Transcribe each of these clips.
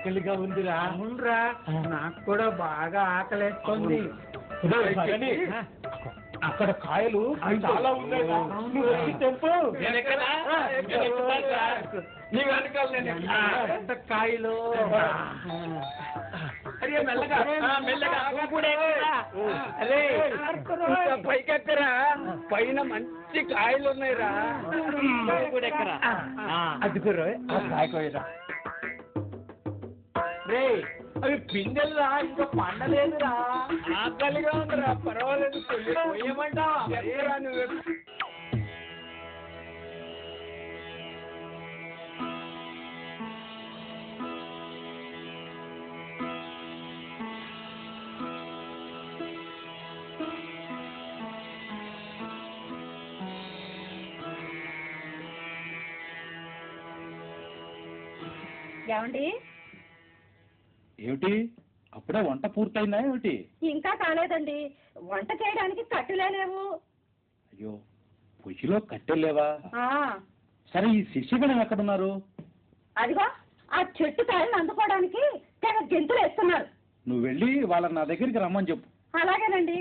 ఆకలిగా ఉందిరా. అవునరా, నాకు కూడా బాగా ఆకలేస్తుంది. అక్కడ కాయలు చాలా ఉన్నాయి. తెంపు. ఎంత కాయలు. అరే పైకెక్కరా, పైన మంచి కాయలు ఉన్నాయిరా. అది కూడా కాయకోయరా. రే అవి పిందెలురా, ఇంకా పండలేదురా. ఆకలిగా ఉందిరా, పర్వాలేదు పోయేమంటా. ఏమండి? ఏమిటి అప్పుడే వంట పూర్తయిందా ఏమిటి? ఇంకా కాలేదండి. వంట చేయడానికి కట్టులేవు. అయ్యో, పొయ్యిలో కట్టెలేవా? సరే, ఈ శిష్యగణం ఎక్కడున్నారు? అదిగో ఆ చెట్టు కాయలను అందుకోవడానికి తెగ గింతలు వేస్తున్నారు. నువ్వు వెళ్ళి వాళ్ళని నా దగ్గరికి రమ్మని చెప్పు. అలాగేనండి.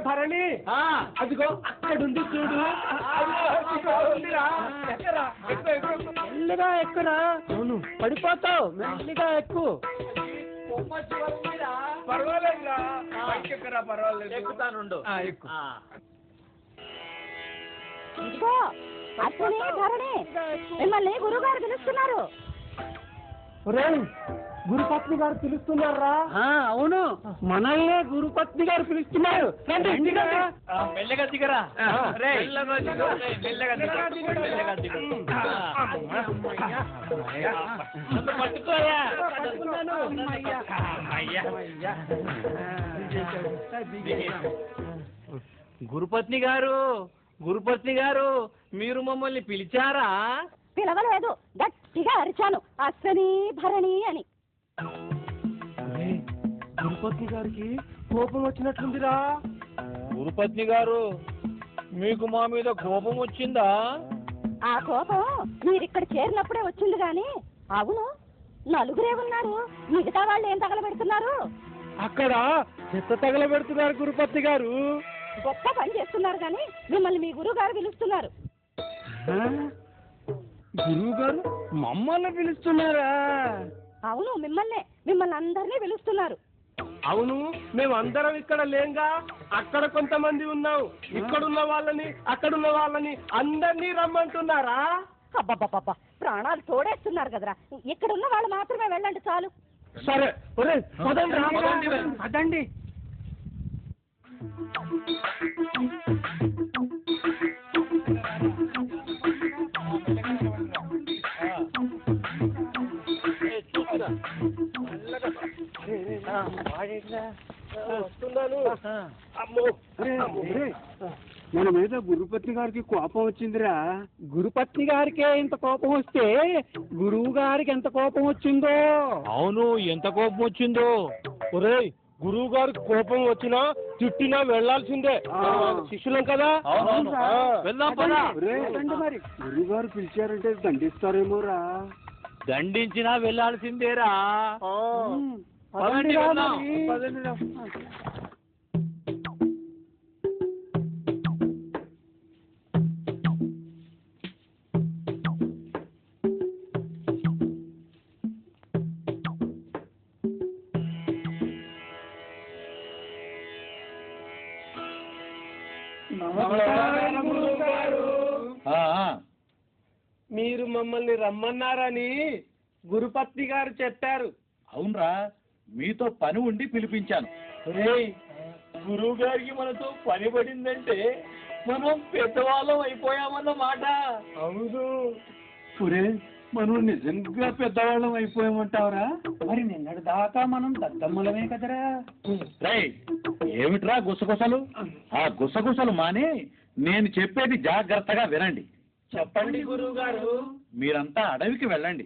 భరణి, అదిగో అక్కడుంది చూడు. మెల్లిగా ఎక్కురా. అవును, పడిపోతావు. మెల్లిగా ఎక్కు. పర్వాలేదురా, పర్వాలేదు, ఎక్కుతానుండు. ఎక్కు. ఇదిగో అశ్విని, భరణి, మిమ్మల్ని గురువుగారు పిలుస్తున్నారు. గురుపత్ని గారు పిలుస్తున్నారా? అవును, మనల్నే గురుపత్ని గారు పిలుస్తున్నారు. మెల్లగా దిగరా. పట్టుకోయా. గురుపత్ని గారు, గురుపత్ని గారు, మీరు మమ్మల్ని పిలిచారా? పిలవలేదు, గట్టిగా అరిచాను అశ్విని భరణి అని. గురుపత్ని గారికి కోపం వచ్చినట్లుందిరా. గురుపత్ని గారు, మీకు మా మీద కోపం వచ్చిందా? ఆ కోపం మీరిక్కడ చేరినప్పుడే వచ్చింది గాని. అవును, నలుగురే ఉన్నారు, మిగతా వాళ్ళు ఏం తగలబెడుతున్నారు? అక్కడ చెత్త తగలబెడుతున్నారు గురుపత్ని గారు. గొప్ప పని చేస్తున్నారు గాని మిమ్మల్ని మీ గురువు గారు పిలుస్తున్నారు. గురువు గారు మమ్మల్ని పిలుస్తున్నారా? అవును, మిమ్మల్ని అందరినీ పిలుస్తున్నారు. అవును, మేమందరం ఇక్కడ లేంగా. అక్కడ కొంతమంది ఉన్నాం. ఇక్కడున్న వాళ్ళని, అక్కడున్న వాళ్ళని అందరినీ రమ్మంటున్నారా? అబ్బబ్బబ్బబ్బా, ప్రాణాలు తోడేస్తున్నారు కదరా. ఇక్కడున్న వాళ్ళు మాత్రమే వెళ్ళండి చాలు. సరే, అదండి. మన మీద గురుపత్ని గారికి కోపం వచ్చిందిరా. గురుపత్ని గారికే ఇంత కోపం వస్తే గురువు గారికి ఎంత కోపం వచ్చిందో. అవును, ఎంత కోపం వచ్చిందో. ఒరేయ్, గురువు గారికి కోపం వచ్చినా తిట్టినా వెళ్లాల్సిందే. శిష్యులం కదా. వెళ్దాం పదా. మరి గురువు గారు పిలిచారంటే దండిస్తారేమోరా. దండించినా వెళ్లాల్సిందేరా. మీరు మమ్మల్ని రమ్మన్నారని గురుపత్ని గారు చెప్పారు. అవునరా, మీతో పని ఉండి పిలిపించాను. గురువు గారికి మనతో పని పడిందంటే మనం పెద్దవాళ్ళం అయిపోయామన్నమాట. అవును, మనం నిజంగా పెద్దవాళ్ళం అయిపోయామంటావరా? మరి నిన్నటి దాకా మనం దద్దమ్మలమే కదరా. ఏమిట్రా గుసగుసలు? ఆ గుసగుసలు మాని నేను చెప్పేది జాగ్రత్తగా వినండి. చెప్పండి గురువు గారు. మీరంతా అడవికి వెళ్ళండి.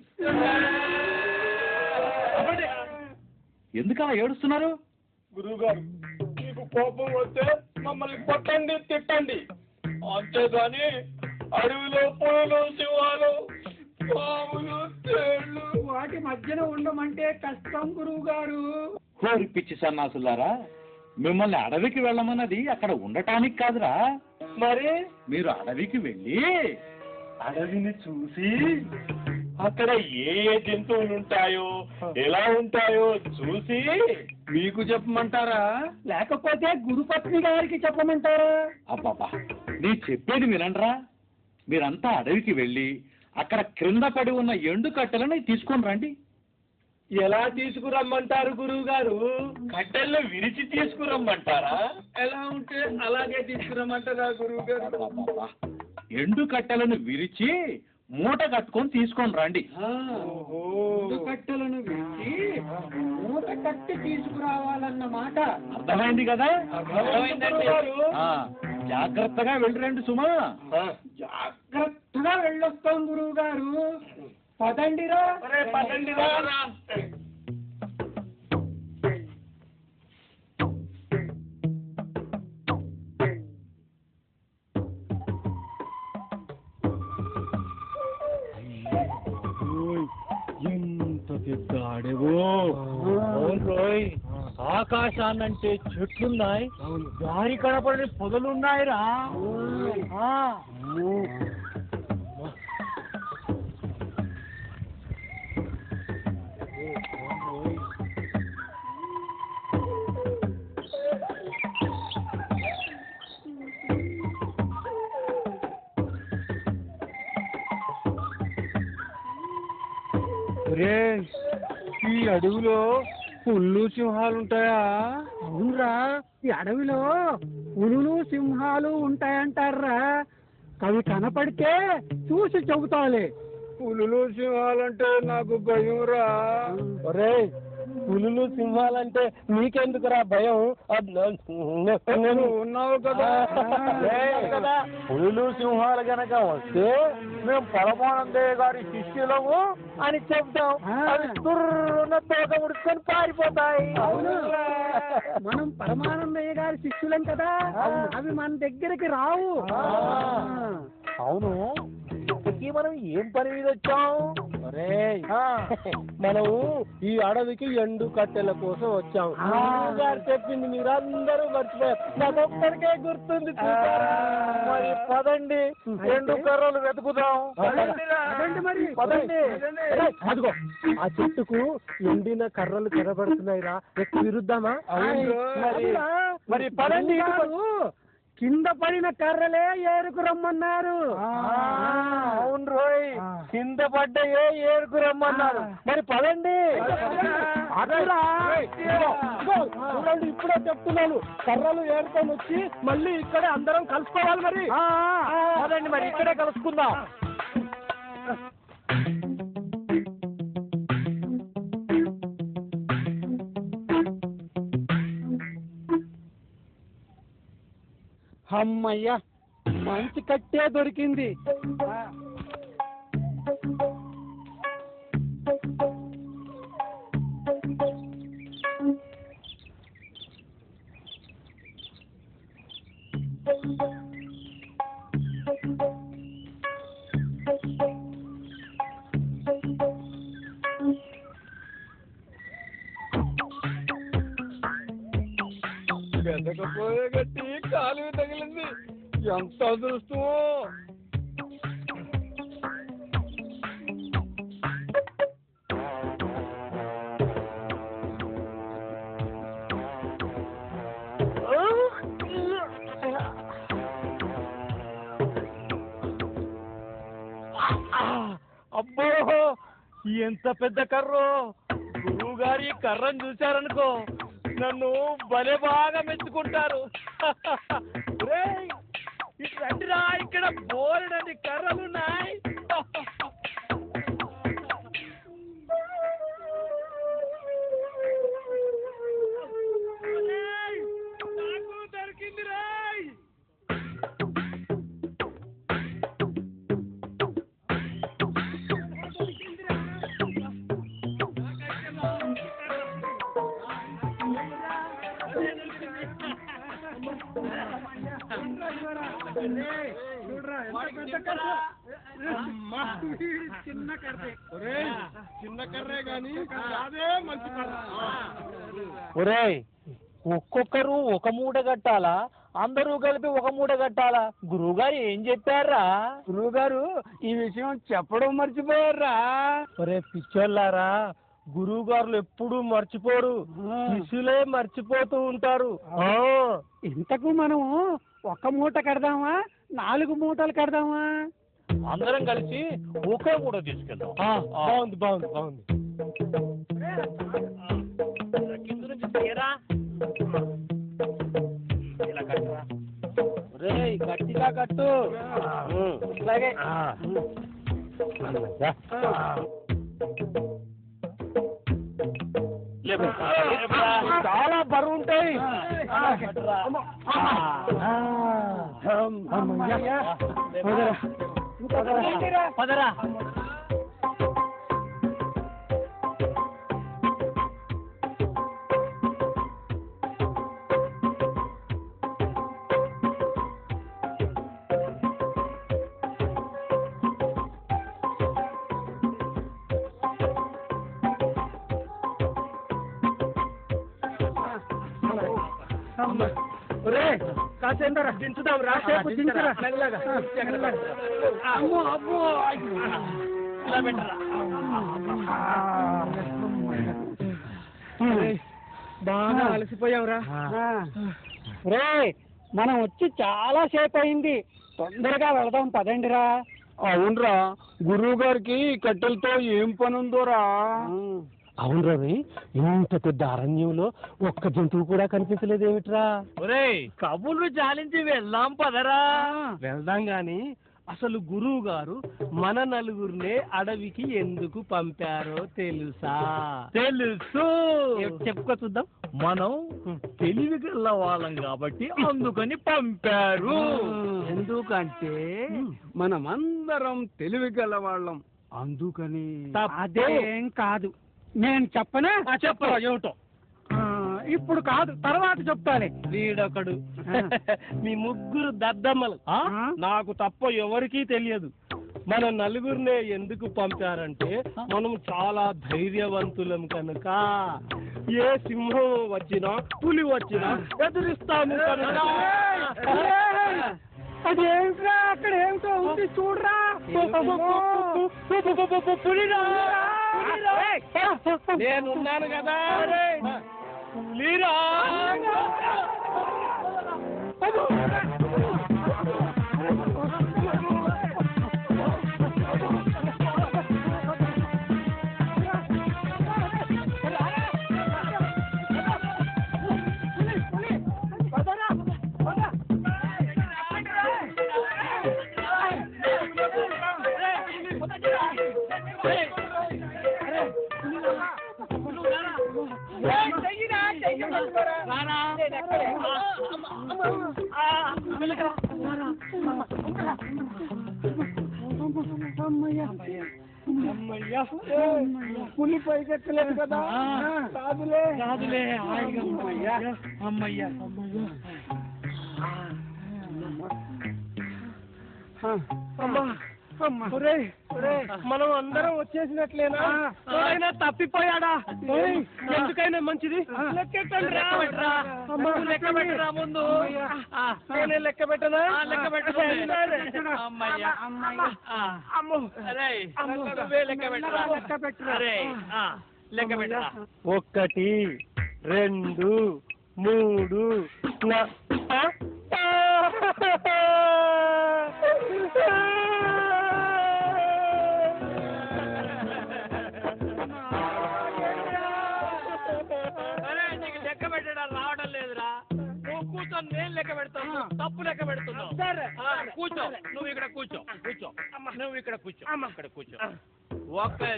ఎందుకలా ఏడుస్తున్నారు? గురువు గారు, మీకు కోపం వస్తే మమ్మల్ని కొట్టండి, తిట్టండి. అంతేగాని అడవిలో పులులు, సింహాలు, పాములు, తేళ్లు, మధ్యన ఉండమంటే కష్టం గురువు గారు. కోరి పిచ్చి సన్నాసులారా, మిమ్మల్ని అడవికి వెళ్ళమన్నది అక్కడ ఉండటానికి కాదురా. మరి మీరు అడవికి వెళ్ళి అడవిని చూసి అక్కడ ఏ ఏ జంతువులు ఉంటాయో ఎలా ఉంటాయో చూసి మీకు చెప్పమంటారా? లేకపోతే గురుపత్ని గారికి చెప్పమంటారా? అబ్బాబా, నీ చెప్పేది వినండ్రా. మీరంతా అడవికి వెళ్ళి అక్కడ క్రింద పడి ఉన్న ఎండు కట్టెలను తీసుకొని రండి. ఎలా తీసుకురమ్మంటారు గురువు గారు? కట్టెల్లో విరిచి తీసుకురమ్మంటారా? ఎలా ఉంటే అలాగే తీసుకురమ్మంటారా గురువు గారు? అబ్బబ్బబ్బా, ఎండు కట్టెలను విరిచి మూట కట్టుకొని తీసుకొని రండి. కట్టెలను విడిచి మూట కట్టి తీసుకురావాలన్నమాట. అర్థమైంది కదా? అర్థమైందండి. ఆ, జాగ్రత్తగా వెళ్ళి రండి సుమా. జాగ్రత్తగా వెళ్ళొస్తాం గురువు గారు. పదండిరా. పదండి రా. ఎంత పెద్ద అడవో! రోయ్, ఆకాశాన్నంటే చెట్లున్నాయి, దారి కనపడని పొదలున్నాయిరా. ఈ అడవిలో పుల్లు సింహాలు ఉంటాయా? అవునరా, ఈ అడవిలో పులులు సింహాలు ఉంటాయంటారా. అవి కనపడితే చూసి చెబుతాలే. పులులు సింహాలంటే నాకు భయం రా. ఒరేయ్, పులులు సింహాలంటే నీకెందుకురా భయం? నువ్వు ఉన్నావు కదా. కదా, పులులు సింహాలు గనక వస్తే మేము పరమానందయ్య గారి శిష్యులము అని చెప్తాం. అవి తుర్రున తోక ముడుచుకొని పారిపోతాయి. మనం పరమానందయ్య గారి శిష్యులం కదా, అవి మన దగ్గరికి రావు. అవును, ఇంతకీ మనం ఏం పని మీద వచ్చాం? మనం ఈ అడవికి ఎండు కట్టెల కోసం వచ్చాం. గారు చెప్పింది మీరందరూ మర్చిపోయారు, నాకొక్కడికే గుర్తుంది. మరి పదండి, ఎండు కర్రలు వెతుకుదాం. మరి పదండి. అదిగో ఆ చెట్టుకు ఎండిన కర్రలు కనబడుతున్నాయిరా, ఎక్కి విరుద్దామా? మరి పదండి. కింద పడిన కర్రలే ఏరుకు రమ్మన్నారు. అవును రోయ్, కింద పడ్డయే ఏరుకు రమ్మన్నారు. మరి పదండి. చూడండి, ఇప్పుడే చెప్తున్నాను, కర్రలు ఏరుకొని వచ్చి మళ్ళీ ఇక్కడే అందరం కలుసుకోవాలి. మరి పదండి, మరి ఇక్కడే కలుసుకుందాం. అమ్మయ్య, మంచి కట్టే దొరికింది. వెతకపోయే గట్టి కాలు తగిలింది. ఎంత అదృష్టమో! అబ్బో, ఎంత పెద్ద కర్రో! గురువు గారి కర్రను చూశారనుకో, నన్ను భలే బాగా మెచ్చుకుంటారు. ఇటు రండిరా, ఇక్కడ బోలెడన్ని కర్రలున్నాయి. నాకు దొరికింది రాయ్. చూడరా, ఎంత పెద్ద కర్ర. చిన్న కర్రే. ఒరేయ్, చిన్న కర్రే గాని అదే మంచి కర్ర. ఒరేయ్ ఒక్కొక్కరు ఒక మూట కట్టాలా, అందరూ కలిపి ఒక మూట కట్టాలా? గురువుగారు ఏం చెప్పారా? గురువు గారు ఈ విషయం చెప్పడం మర్చిపోయారా? ఒరే పిచ్చోళ్ళారా, గురువు గారులు ఎప్పుడూ మర్చిపోరు, శిష్యులే మర్చిపోతూ ఉంటారు. ఇంతకు మనం ఒక మూట కడదామా 4 మూటలు కడదామా? అందరం కలిసి ఒకే మూట తీసుకెళ్దాం. బాగుంది బాగుంది బాగుంది. కింద నుంచి తీయరా. ఇలా కట్టురా. ఒరేయ్ గట్టిగా కట్టు. ఇట్లాగే. చాలా బరువు ఉంటాయి. పదరా. కాసేందరా దించుదాం రా. దించరా. మెల్లగా. అమ్మో అమ్మో. ఇలా పెట్టరా. బాగా అలసిపోయావురా. రే మనం వచ్చి చాలా సేపు అయింది, తొందరగా వెళదాం పదండిరా. అవునరా, గురువు గారికి కట్టెలతో ఏం పని ఉందోరా. అవును రవి, ఇంత పెద్ద అరణ్యంలో ఒక్క జంతువు కూడా కనిపించలేదేమిట్రా? ఒరేయ్ కబుర్లు చాలించి వెళ్దాం పదరా. వెళ్దాం గాని అసలు గురువు గారు మన నలుగురినే అడవికి ఎందుకు పంపారో తెలుసా? తెలుసు. చెప్పుకో చూద్దాం. మనం తెలివి గల వాళ్ళం కాబట్టి అందుకని పంపారు. ఎందుకంటే మనమందరం తెలివి గల వాళ్ళం అందుకని. అదేం కాదు, నేను చెప్పనా? చెప్పరా ఏమిటో. ఇప్పుడు కాదు, తర్వాత చెప్తాలే. వీడొకడు. మీ ముగ్గురు దద్దమ్మలు, నాకు తప్ప ఎవరికీ తెలియదు. మన నలుగురినే ఎందుకు పంపారంటే మనం చాలా ధైర్యవంతులం కనుక. ఏ సింహం వచ్చినా పులి వచ్చినా ఎదురిస్తాము కనుక. అదేమిట్రా అక్కడ ఏమిటో ఉంది చూడరా. పులిరా. నేనున్నాను కదా. పులిరా. పులి పైకెత్తలేదు కదా. కాదులే కాదులే. అమ్మయ్యా. మనం అందరం వచ్చేసినట్లేనా? ఎవరైనా తప్పిపోయాడా? ఎందుకైనా మంచిది లెక్కెట్టండిరా. లెక్క పెట్టరా ముందు. నేనే లెక్క పెట్టనా? లెక్క పెట్టరా. అమ్మయ్యా. అమ్మో. నువ్వే లెక్క పెట్టరా. లెక్క పెట్టరా. 1 2 3 లెక్క పెట్టడం రావడం లేదురా. నువ్వు కూర్చో, నేను లెక్క పెడతాను. తప్పు లెక్క పెడుతున్నావు. కూర్చో, నువ్వు ఇక్కడ కూర్చో. నువ్వు ఇక్కడ కూర్చో. ఇక్కడ కూర్చో. 1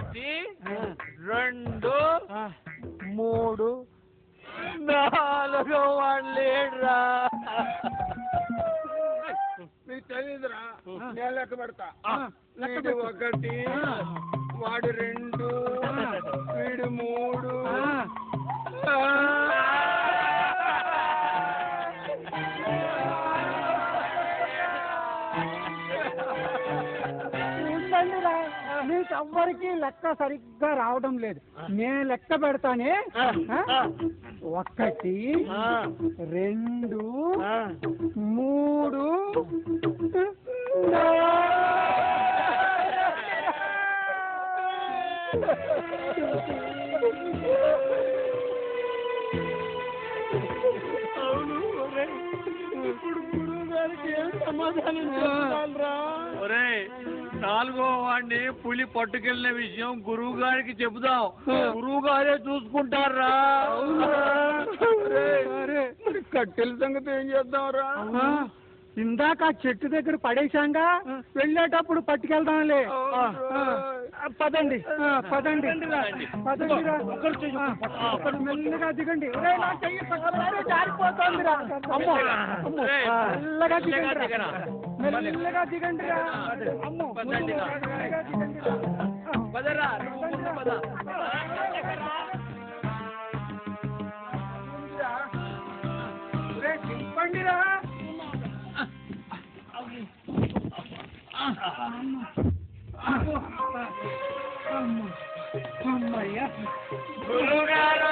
2 3 4 వాడు లేడురా. నీకు తెలియదురా, నేను లెక్క పెడతా. వీడు 1, వాడు 2, వీడు 3. లెక్క సరిగ్గా రావడం లేదు. నేను లెక్క పెడతానే. 1 2 3 ఇప్పుడు గురువు గారికి ఏం సమాధానం చెప్తానురా? ఒరేయ్, 4వ వాడిని పులి పట్టుకెళ్ళిన విషయం గురువు గారికి చెబుదాం. గురువు గారే చూసుకుంటారా? కట్టెల సంగతి ఏం చేద్దాంరా? ఇందాక ఆ చెట్టు దగ్గర పడేశాంగా, వెళ్ళేటప్పుడు పట్టుకెళ్దాంలే. పదండి పదండి పదండిరా. మెల్లగా దిగండి. నా చెయ్యి పట్టుకుంటే జారిపోతోందిరా. అమ్మో అమ్మో, మెల్లగా దిగండిరా. మెల్లగా దిగండిరా. అమ్మో, మెల్లగా దిగండిరా. దింపండిరా. అమ్మయ్యా. గురువుగారు!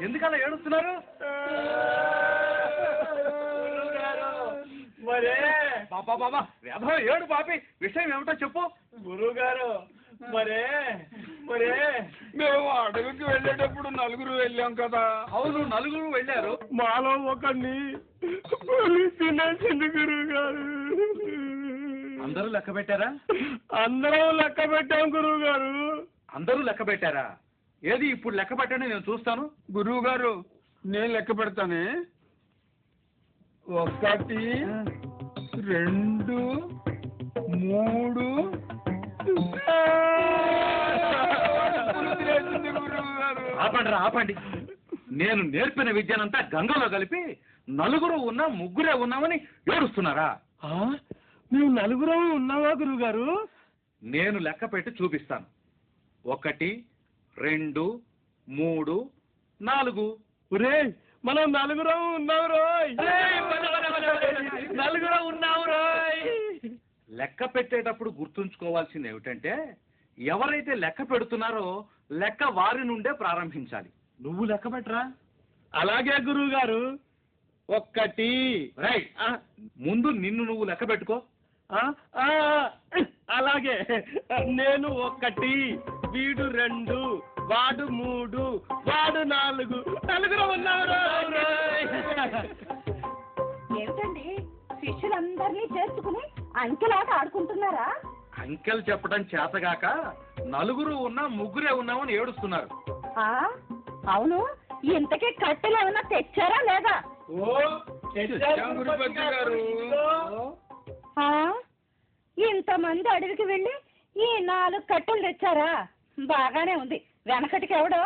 ఎందుకలా ఏడుస్తున్నారు? మరే బాబా వ్యధం ఏడు పాపి, విషయం ఏమిటో చెప్పు. గురువు గారు, మరే మేము అడవికి వెళ్ళేటప్పుడు 4 వెళ్ళాం కదా. అవును, 4 వెళ్ళారు. మాలో ఒకరిని పోలీస్ తినేసింది గురువు గారు. అందరూ లెక్క పెట్టారా? అందరం లెక్క పెట్టాం గురువు గారు. అందరూ లెక్క పెట్టారా? ఏది ఇప్పుడు లెక్క పెట్టండి, నేను చూస్తాను. గురువు గారు, నేను లెక్క పెడతానే. 1 2 3 ఆపండి. నేను నేర్పిన విద్యనంతా గంగలో కలిపి 4 ఉన్నా 3 ఉన్నామని ఏడుస్తున్నారా? మేము 4 ఉన్నావా గురువు గారు? నేను లెక్క పెట్టి చూపిస్తాను. 1 2 3 4. ఒరేయ్, మనం 4 ఉన్నావు రోయ్. 4 ఉన్నావు రోయ్. లెక్క పెట్టేటప్పుడు గుర్తుంచుకోవాల్సింది ఏమిటంటే, ఎవరైతే లెక్క పెడుతున్నారో లెక్క వారి నుండే ప్రారంభించాలి. నువ్వు లెక్క పెట్టరా? అలాగే గురువు గారు. 1 రైట్. ముందు నిన్ను నువ్వు లెక్క పెట్టుకో. అలాగే. నేను 1, వీడు 2, వాడు 3, వాడు 4. 4 ఉన్నారు. ఏమిటండి, శిష్యులందరినీ చేర్చుకుని అంకెలాట ఆడుకుంటున్నారా? అంకెలు చెప్పడం చేతగాక 4 ఉన్నా 3 ఉన్నామని ఏడుస్తున్నారు. అవును, ఇంతకీ కట్టెలు ఏమైనా తెచ్చారా లేదా? గురుపతి గారు, ఇంతమంది అడవికి వెళ్ళి ఈ 4 కట్టెలు తెచ్చారా? బాగానే ఉంది. వెనకటికి ఎవడో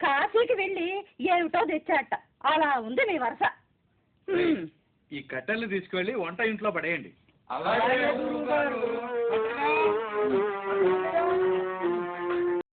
కాశీకి వెళ్ళి ఏమిటో తెచ్చాట. అలా ఉంది మీ వరుస. ఈ కట్టెల్ని తీసుకువెళ్ళి వంట ఇంట్లో పడేయండి. అలాగే గురువు గారు.